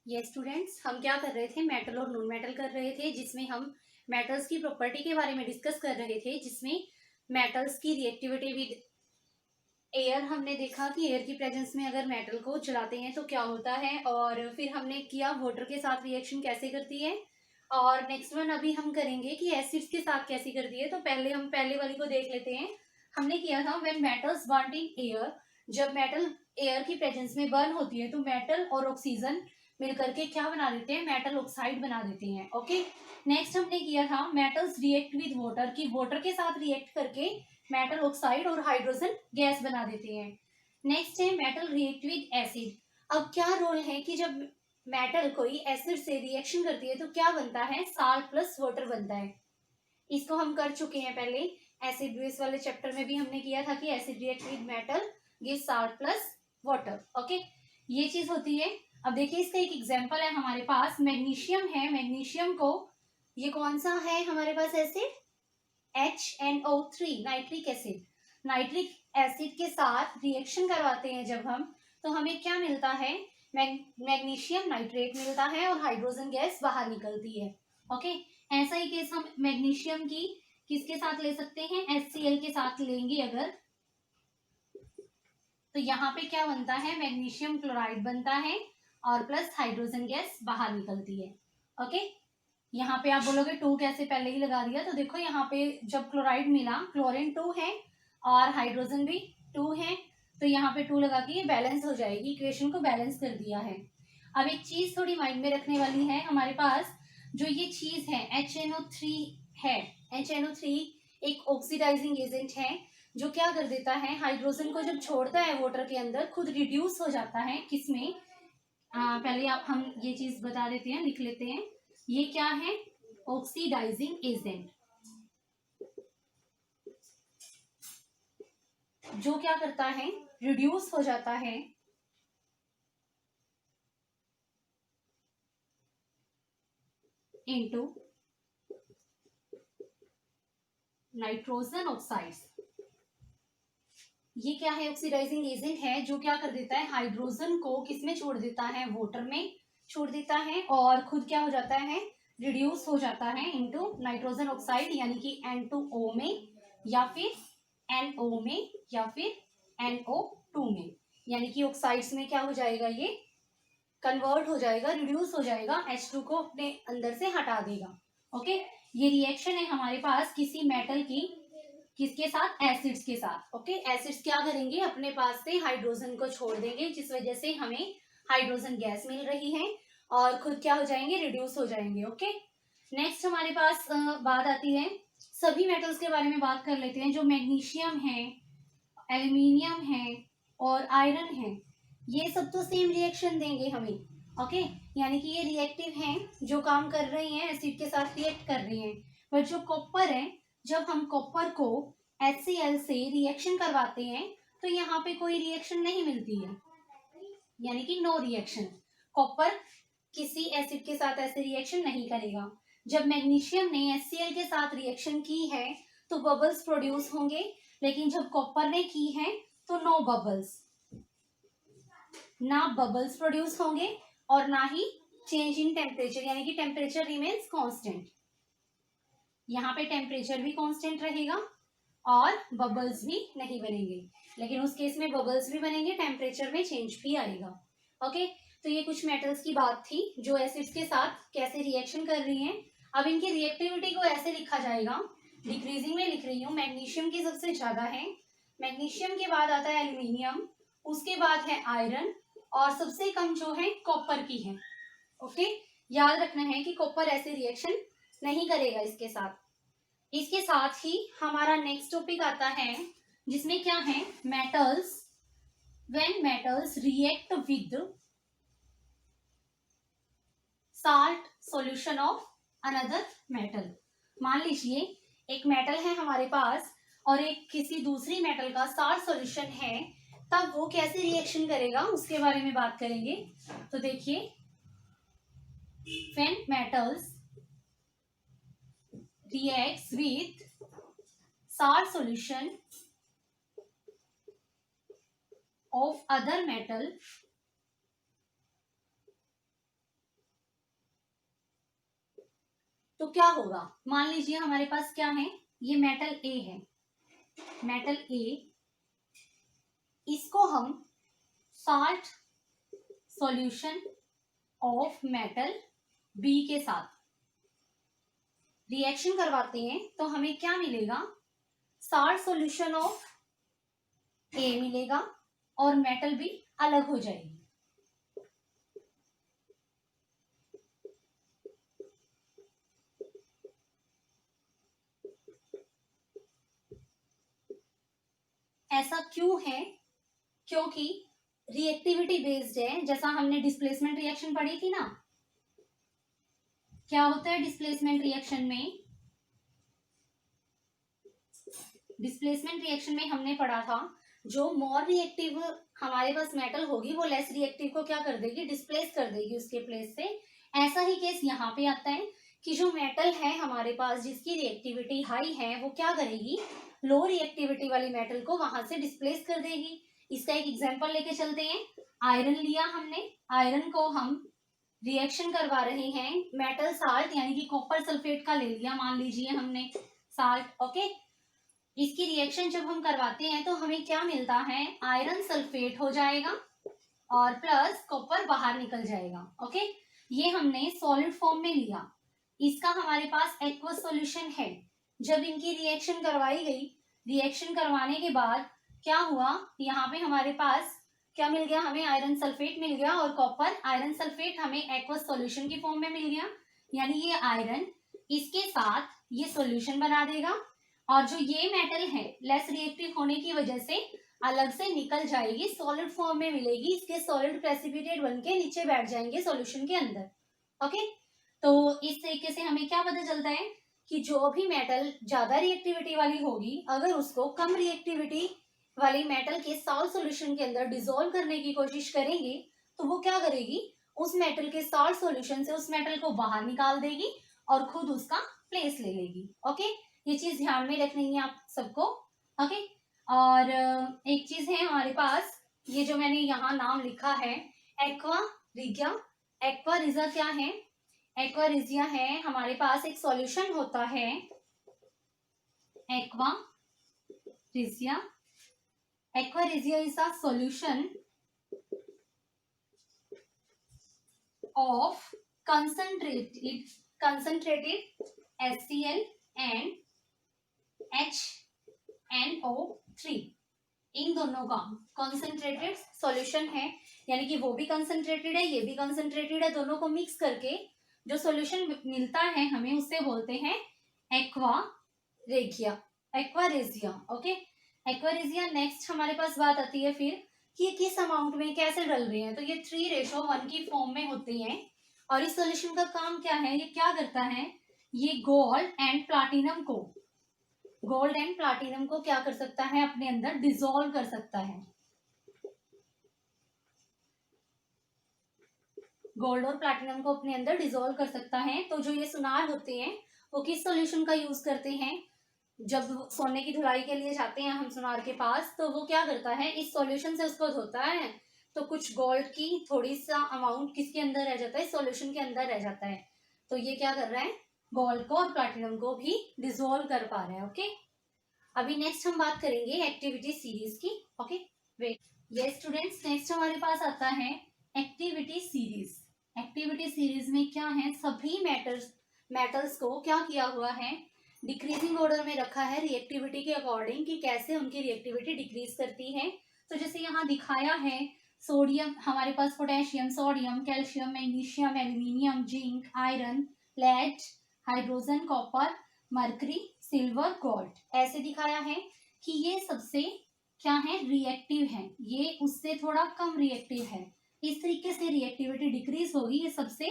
ये स्टूडेंट्स हम क्या कर रहे थे, मेटल और नॉन मेटल कर रहे थे, जिसमें हम मेटल्स की प्रॉपर्टी के बारे में डिस्कस कर रहे थे, जिसमें मेटल्स की रिएक्टिविटी विद एयर हमने देखा कि एयर की प्रेजेंस में अगर मेटल को जलाते हैं तो क्या होता है, और फिर हमने किया वाटर के साथ रिएक्शन कैसे करती है। और नेक्स्ट वन अभी हम करेंगे कि एसिड्स के साथ कैसे करती है। तो पहले हम पहले वाली को देख लेते हैं। हमने किया था when metals burn in air, जब मेटल एयर की प्रेजेंस में बर्न होती है तो मेटल और ऑक्सीजन मिलकर के क्या बना देते हैं, मेटल ऑक्साइड बना देते हैं। ओके, नेक्स्ट हमने किया था मेटल्स रिएक्ट विद वाटर, की वाटर के साथ रिएक्ट करके मेटल ऑक्साइड और हाइड्रोजन गैस बना देते हैं। नेक्स्ट है मेटल रिएक्ट विद एसिड। अब क्या रोल है कि जब मेटल कोई एसिड से रिएक्शन करती है तो क्या बनता है, साल्ट प्लस वाटर बनता है। इसको हम कर चुके हैं पहले, एसिड बेस वाले चैप्टर में भी हमने किया था कि acid react with metal give salt plus water. Okay, ये चीज होती है। अब देखिए इसका एक एग्जांपल है हमारे पास, मैग्नीशियम है। मैग्नीशियम को, ये कौन सा है हमारे पास acid, HNO3 nitric acid. Nitric acid के साथ रिएक्शन करवाते हैं जब हम, तो हमें क्या मिलता है, मैग्नीशियम नाइट्रेट मिलता है और हाइड्रोजन गैस बाहर निकलती है। ओके, ऐसा ही केस हम मैग्नीशियम की किसके साथ ले सकते हैं, HCl के साथ लेंगे अगर, तो यहाँ पे क्या बनता है, मैग्नीशियम क्लोराइड बनता है और प्लस हाइड्रोजन गैस बाहर निकलती है। ओके, यहाँ पे आप बोलोगे टू कैसे, पहले ही लगा दिया। तो देखो यहाँ पे जब क्लोराइड मिला, क्लोरीन 2 है और हाइड्रोजन भी 2 है, तो यहाँ पे 2 लगा के ये बैलेंस हो जाएगी, इक्वेशन को बैलेंस कर दिया है। अब एक चीज थोड़ी माइंड में रखने वाली है हमारे पास, जो ये चीज है HNO3 है, HNO3 एक ऑक्सीडाइजिंग एजेंट है, जो क्या कर देता है, हाइड्रोजन को जब छोड़ता है वाटर के अंदर खुद रिड्यूस हो जाता है किसमें, पहले आप हम ये चीज बता देते हैं, लिख लेते हैं। ये क्या है, ऑक्सीडाइजिंग एजेंट, जो क्या करता है, रिड्यूस हो जाता है इनटू नाइट्रोजन ऑक्साइड्स। ये क्या है, ऑक्सीडाइजिंग एजेंट है जो क्या कर देता है, हाइड्रोजन को किसमें छोड़ देता है, वाटर में छोड़ देता है, और खुद क्या हो जाता है, रिड्यूस हो जाता है इनटू नाइट्रोजन ऑक्साइड, यानी कि N2O में, या फिर NO में, या फिर NO2 में, यानी कि ऑक्साइड्स में क्या हो जाएगा, ये कन्वर्ट हो जाएगा, रिड्यूस हो जाएगा, H2 को अपने अंदर से हटा देगा। ओके, ये रिएक्शन है हमारे पास किसी मेटल की, किसके साथ, एसिड्स के साथ। ओके, एसिड्स क्या करेंगे, अपने पास से हाइड्रोजन को छोड़ देंगे, जिस वजह से हमें हाइड्रोजन गैस मिल रही है, और खुद क्या हो जाएंगे, रिड्यूस हो जाएंगे। ओके, नेक्स्ट हमारे पास बात आती है, सभी मेटल्स के बारे में बात कर लेते हैं। जो मैग्नीशियम है, एल्यूमिनियम है और आयरन है, ये सब तो सेम रिएक्शन देंगे हमें। ओके, यानी कि ये रिएक्टिव हैं, जो काम कर रही हैं, एसिड के साथ रिएक्ट कर रही हैं। बट जो कॉपर है, जब हम कॉपर को HCl से रिएक्शन करवाते हैं तो यहाँ पे कोई रिएक्शन नहीं मिलती है, यानी कि नो रिएक्शन। कॉपर किसी एसिड के साथ ऐसे रिएक्शन नहीं करेगा। जब मैग्नीशियम ने HCl के साथ रिएक्शन की है तो बबल्स प्रोड्यूस होंगे, लेकिन जब कॉपर ने की है तो नो बबल्स, ना बबल्स प्रोड्यूस होंगे और ना ही चेंज इन टेम्परेचर, यानी कि टेम्परेचर रिमेन्स कांस्टेंट। यहाँ पे टेम्परेचर भी कांस्टेंट रहेगा और बबल्स भी नहीं बनेंगे, लेकिन उस केस में बबल्स भी बनेंगे, टेम्परेचर में चेंज भी आएगा। ओके, तो ये कुछ मेटल्स की बात थी जो एसिड्स के साथ कैसे रिएक्शन कर रही हैं। अब इनकी रिएक्टिविटी को ऐसे लिखा जाएगा, डिक्रीजिंग में लिख रही हूँ। मैग्नीशियम की सबसे ज्यादा है, मैग्नीशियम के बाद आता है एल्यूमिनियम, उसके बाद है आयरन, और सबसे कम जो है कॉपर की है। ओके, याद रखना है कि कॉपर ऐसे रिएक्शन नहीं करेगा इसके साथ। इसके साथ ही हमारा नेक्स्ट टॉपिक आता है, जिसमें क्या है, metals, when metals react with salt solution of another metal. मान लीजिए एक मेटल है हमारे पास और एक किसी दूसरी मेटल का साल्ट सॉल्यूशन है, तब वो कैसे रिएक्शन करेगा उसके बारे में बात करेंगे। तो देखिए, when metals reacts with salt solution of other metal, तो क्या होगा, मान लीजिए हमारे पास क्या है, ये मेटल ए है, मेटल ए, इसको हम salt solution of metal B के साथ रिएक्शन करवाते हैं तो हमें क्या मिलेगा, साल्ट सॉल्यूशन ऑफ ए मिलेगा और मेटल बी अलग हो जाएगी। ऐसा क्यों है, क्योंकि रिएक्टिविटी बेस्ड है, जैसा हमने डिस्प्लेसमेंट रिएक्शन पढ़ी थी ना, क्या होता है डिस्प्लेसमेंट रिएक्शन में, डिस्प्लेसमेंट रिएक्शन में हमने पढ़ा था जो मोर रिएक्टिव हमारे पास मेटल होगी वो लेस रिएक्टिव को क्या कर देगी, डिस्प्लेस कर देगी उसके प्लेस से। ऐसा ही केस यहाँ पे आता है कि जो मेटल है हमारे पास जिसकी रिएक्टिविटी हाई है वो क्या करेगी, लो रिएक्टिविटी वाली मेटल को वहां से डिस्प्लेस कर देगी। इसका एक एग्जांपल लेके चलते हैं। आयरन लिया हमने, आयरन को हम रिएक्शन करवा रहे हैं मेटल साल्ट यानी कि कॉपर सल्फेट का ले लिया, मान लीजिए हमने साल्ट, ओके। इसकी रिएक्शन जब हम करवाते हैं तो हमें क्या मिलता है, आयरन सल्फेट हो जाएगा और प्लस कॉपर बाहर निकल जाएगा, ओके। ये हमने सॉलिड फॉर्म में लिया, इसका हमारे पास एक्वस सॉल्यूशन है। जब इनकी रिएक्शन करवाई गई, रिएक्शन करवाने के बाद क्या हुआ, यहाँ पे हमारे पास क्या मिल गया, हमें आयरन सल्फेट मिल गया और कॉपर आयरन सल्फेट हमें एक्वस सॉल्यूशन की फॉर्म में मिल गया। यानी ये आयरन इसके साथ ये सॉल्यूशन बना देगा और जो ये मेटल है लेस रिएक्टिव होने की वजह से अलग से निकल जाएगी, सॉलिड फॉर्म में मिलेगी, इसके सॉलिड प्रेसिपिटेट बन के नीचे बैठ जाएंगे सॉल्यूशन के अंदर, ओके। तो इस तरीके से हमें क्या पता चलता है कि जो भी मेटल ज्यादा रिएक्टिविटी वाली होगी अगर उसको कम रिएक्टिविटी वाली मेटल के सॉल्ट सॉल्यूशन के अंदर डिसॉल्व करने की कोशिश करेंगे तो वो क्या करेगी, उस मेटल के सॉल्ट सॉल्यूशन से उस मेटल को बाहर निकाल देगी और खुद उसका प्लेस ले लेगी, ओके। ये चीज ध्यान में रखनी है आप सबको, ओके। और एक चीज है हमारे पास, ये जो मैंने यहाँ नाम लिखा है एक्वा रिजिया, एक्वा रिजिया क्या है, एक्वा रिजिया है हमारे पास एक सॉल्यूशन होता है aqua regia, aqua regia is a solution of concentrated HCl and HNO3, इन दोनों का कंसंट्रेटेड सॉल्यूशन है, यानी कि वो भी कंसंट्रेटेड है ये भी कंसंट्रेटेड है, दोनों को मिक्स करके जो सॉल्यूशन मिलता है हमें उससे बोलते हैं aqua regia, aqua regia, okay. Aqua regia. Next हमारे पास बात आती है फिर कि ये किस अमाउंट में कैसे डल रहे हैं, तो ये 3:1 की फॉर्म में होती हैं और इस सॉल्यूशन का काम क्या है, ये क्या करता है, ये गोल्ड एंड प्लाटिनम को क्या कर सकता है, अपने अंदर डिसॉल्व कर सकता है, गोल्ड और प्लैटिनम को अपने अंदर डिसॉल्व कर सकता है। तो जो ये सुनार होते हैं वो किस सॉल्यूशन का यूज करते हैं, जब सोने की धुलाई के लिए जाते हैं हम सुनार के पास तो वो क्या करता है, इस सॉल्यूशन से उसको धोता है तो कुछ गोल्ड की थोड़ी सा अमाउंट किसके अंदर रह जाता है, सॉल्यूशन के अंदर रह जाता है। तो ये क्या कर रहा है, गोल्ड को और प्लैटिनम को भी डिसॉल्व कर पा रहा है, ओके। अभी नेक्स्ट हम बात करेंगे एक्टिविटी सीरीज की, ओके। वेट, ये स्टूडेंट्स नेक्स्ट हमारे पास आता है एक्टिविटी सीरीज। एक्टिविटी सीरीज में क्या है, सभी मेटल्स को क्या किया हुआ है, डिक्रीजिंग ऑर्डर में रखा है रिएक्टिविटी के अकॉर्डिंग कि कैसे उनकी रिएक्टिविटी डिक्रीज करती है। तो जैसे यहाँ दिखाया है, सोडियम हमारे पास potassium, sodium, calcium, magnesium, aluminium, zinc, iron, lead, hydrogen, copper, mercury, silver, gold, ऐसे दिखाया है कि ये सबसे क्या है, रिएक्टिव है, ये उससे थोड़ा कम रिएक्टिव है। इस तरीके से रिएक्टिविटी डिक्रीज होगी, ये सबसे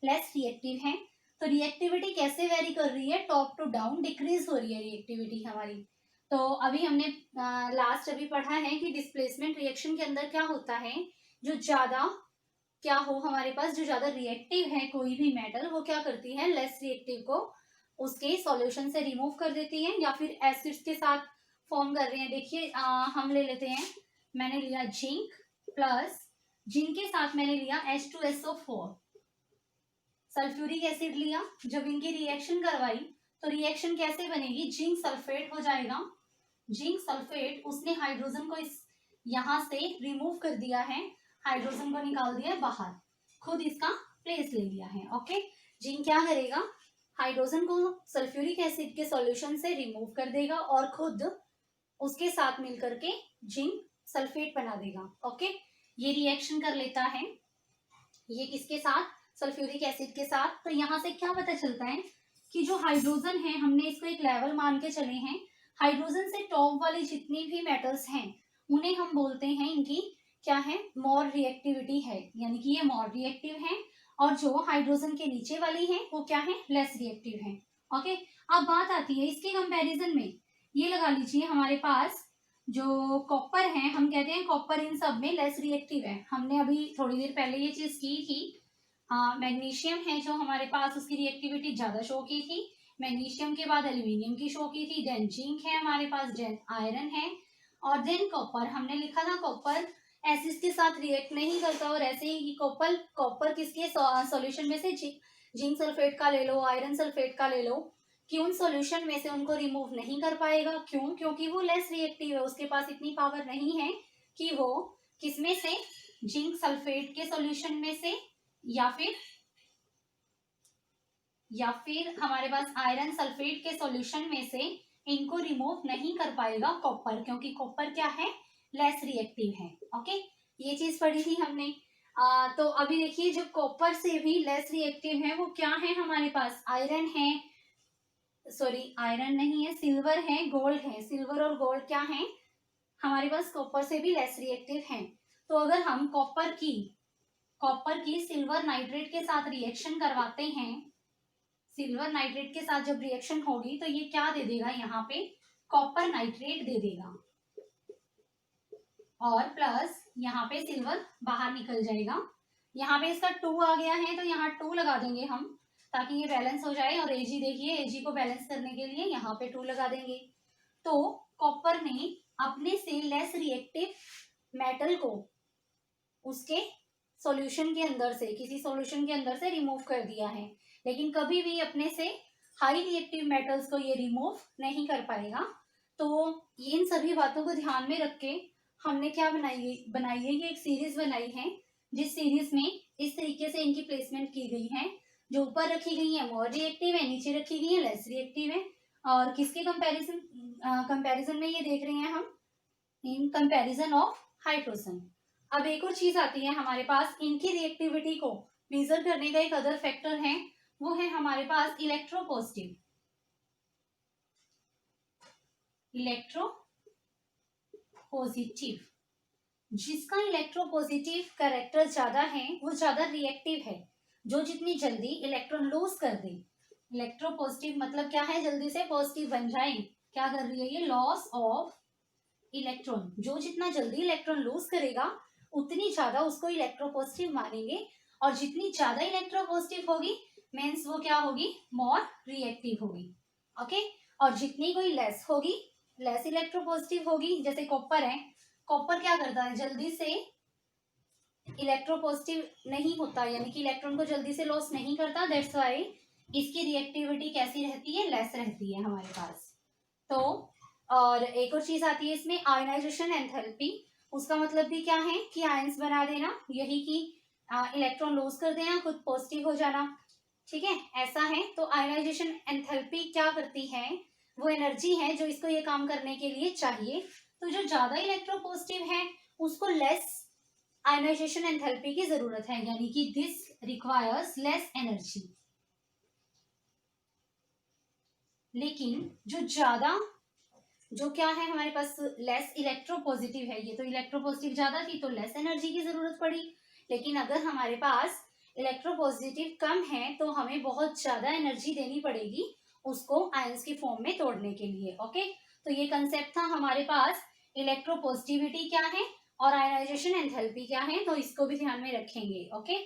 लेस रिएक्टिव है। तो रिएक्टिविटी कैसे वेरी कर रही है, टॉप टू डाउन डिक्रीज हो रही है रिएक्टिविटी हमारी। तो अभी हमने लास्ट अभी पढ़ा है कि डिस्प्लेसमेंट रिएक्शन के अंदर क्या होता है, जो ज्यादा क्या हो हमारे पास, जो ज्यादा रिएक्टिव है कोई भी मेटल वो क्या करती है, लेस रिएक्टिव को उसके सॉल्यूशन से रिमूव कर देती है या फिर एसिड्स के साथ फॉर्म कर रहे हैं। देखिए हम ले लेते हैं, मैंने लिया जिंक प्लस जिंक के साथ मैंने लिया H2SO4, सल्फ्यूरिक एसिड लिया, जब इनकी रिएक्शन करवाई तो रिएक्शन कैसे बनेगी, जिंक सल्फेट हो जाएगा। जिंक सल्फेट उसने हाइड्रोजन को इस यहां से रिमूव कर दिया है, हाइड्रोजन को निकाल दिया है बाहर, खुद इसका प्लेस ले लिया है। ओके, जिंक क्या करेगा, हाइड्रोजन को सल्फ्यूरिक एसिड के सॉल्यूशन से रिमूव कर देगा और खुद उसके साथ मिलकर के जिंक सल्फेट बना देगा। ओके, ये रिएक्शन कर लेता है, ये किसके साथ, सल्फ्यूरिक एसिड के साथ। तो यहाँ से क्या पता चलता है कि जो हाइड्रोजन है, हमने इसको एक लेवल मान के चले हैं, हाइड्रोजन से टॉप वाली जितनी भी मेटल्स हैं उन्हें हम बोलते हैं, इनकी क्या है, मोर रिएक्टिविटी है, यानी कि ये मोर रिएक्टिव है, और जो हाइड्रोजन के नीचे वाली है वो क्या है, लेस रिएक्टिव है। ओके, अब बात आती है इसके कंपैरिजन में, ये लगा लीजिए हमारे पास जो कॉपर है, हम कहते हैं कॉपर इन सब में लेस रिएक्टिव है, हमने अभी थोड़ी देर पहले ये चीज की थी। मैग्नीशियम है जो हमारे पास, उसकी रिएक्टिविटी ज्यादा शो की थी, मैग्नीशियम के बाद एल्यूमिनियम की शो की थी, देन जिंक है हमारे पास, देन आयरन है, और देन कॉपर। हमने लिखा था कॉपर एसिड के साथ रिएक्ट नहीं करता, और ऐसे ही कॉपर किसके सॉल्यूशन में से जिंक सल्फेट का ले लो, आयरन सल्फेट का ले लो, कि उन सॉल्यूशन में से उनको रिमूव नहीं कर पाएगा। क्यों, क्योंकि वो लेस रिएक्टिव है, उसके पास इतनी पावर नहीं है कि वो किसमें से, जिंक सल्फेट के सॉल्यूशन में से या फिर हमारे पास आयरन सल्फेट के सॉल्यूशन में से इनको रिमूव नहीं कर पाएगा कॉपर, क्योंकि कॉपर क्या है, लेस रिएक्टिव है। ओके, ये चीज पढ़ी थी हमने। तो अभी देखिए, जो कॉपर से भी लेस रिएक्टिव है वो क्या है हमारे पास, आयरन है, सॉरी आयरन नहीं है, सिल्वर है, गोल्ड है। सिल्वर और गोल्ड क्या है हमारे पास, कॉपर से भी लेस रिएक्टिव है। तो अगर हम कॉपर की सिल्वर नाइट्रेट के साथ रिएक्शन करवाते हैं, सिल्वर नाइट्रेट के साथ जब रिएक्शन होगी तो ये क्या दे देगा, यहाँ पे कॉपर नाइट्रेट दे देगा, और प्लस यहाँ पे सिल्वर बाहर निकल जाएगा। यहाँ पे इसका 2 आ गया है तो यहाँ 2 लगा देंगे हम, ताकि ये बैलेंस हो जाए। और एजी देखिए, एजी को बैलेंस करने के लिए यहाँ पे 2 लगा देंगे। तो कॉपर ने अपने से लेस रिएक्टिव मेटल को उसके सॉल्यूशन के अंदर से, किसी सॉल्यूशन के अंदर से रिमूव कर दिया है, लेकिन कभी भी अपने से हाई रिएक्टिव मेटल्स को ये रिमूव नहीं कर पाएगा। तो इन सभी बातों को ध्यान में रख के हमने क्या बनाई है, ये एक सीरीज बनाई है, जिस सीरीज में इस तरीके से इनकी प्लेसमेंट की गई है। जो ऊपर रखी गई है मोर रिएक्टिव है, नीचे रखी गई है लेस रिएक्टिव है। और किसके कंपैरिजन में ये देख रहे हैं हम, इन कंपैरिजन ऑफ हाइड्रोजन। अब एक और चीज आती है हमारे पास, इनकी रिएक्टिविटी को मेजर करने का एक अदर फैक्टर है, वो है हमारे पास इलेक्ट्रोपॉजिटिव जिसका इलेक्ट्रोपॉजिटिव कैरेक्टर ज्यादा है वो ज्यादा रिएक्टिव है, जो जितनी जल्दी इलेक्ट्रॉन लूज कर दे। इलेक्ट्रोपॉजिटिव मतलब क्या है, जल्दी से पॉजिटिव बन जाए, क्या कर रही है ये, लॉस ऑफ इलेक्ट्रॉन। जो जितना जल्दी इलेक्ट्रॉन लूज करेगा उतनी ज्यादा उसको इलेक्ट्रोपॉजिटिव मानेंगे, और जितनी ज्यादा इलेक्ट्रोपॉजिटिव होगी मीन्स वो क्या होगी, मोर रिएक्टिव होगी। ओके, और जितनी कोई लेस होगी, लेस इलेक्ट्रोपॉजिटिव होगी, जैसे कॉपर है, कॉपर क्या करता है, जल्दी से इलेक्ट्रोपॉजिटिव नहीं होता, यानी कि इलेक्ट्रॉन को जल्दी से लॉस नहीं करता, दैट्स व्हाई इसकी रिएक्टिविटी कैसी रहती है, लेस रहती है हमारे पास। तो और एक और चीज आती है इसमें, आयनाइजेशन एंथैल्पी। उसका मतलब भी क्या है कि आयंस बना देना, यही कि इलेक्ट्रॉन लॉस कर देना, खुद पॉजिटिव हो जाना। ठीक है, ऐसा है। तो आयनाइजेशन एंथैल्पी क्या करती है, वो एनर्जी है जो इसको ये काम करने के लिए चाहिए। तो जो ज्यादा इलेक्ट्रोपॉजिटिव है उसको लेस आयनाइजेशन एंथैल्पी की जरूरत है, यानी कि दिस रिक्वायर्स लेस एनर्जी। लेकिन जो क्या है हमारे पास, लेस इलेक्ट्रोपॉजिटिव है, ये तो इलेक्ट्रोपॉजिटिव ज्यादा थी तो लेस एनर्जी की जरूरत पड़ी। लेकिन अगर हमारे पास इलेक्ट्रोपॉजिटिव कम है तो हमें बहुत ज्यादा एनर्जी देनी पड़ेगी उसको आयंस की फॉर्म में तोड़ने के लिए। ओके, तो ये कंसेप्ट था हमारे पास, इलेक्ट्रोपॉजिटिविटी क्या है और आयनाइजेशन एंथैल्पी क्या है, तो इसको भी ध्यान में रखेंगे। ओके।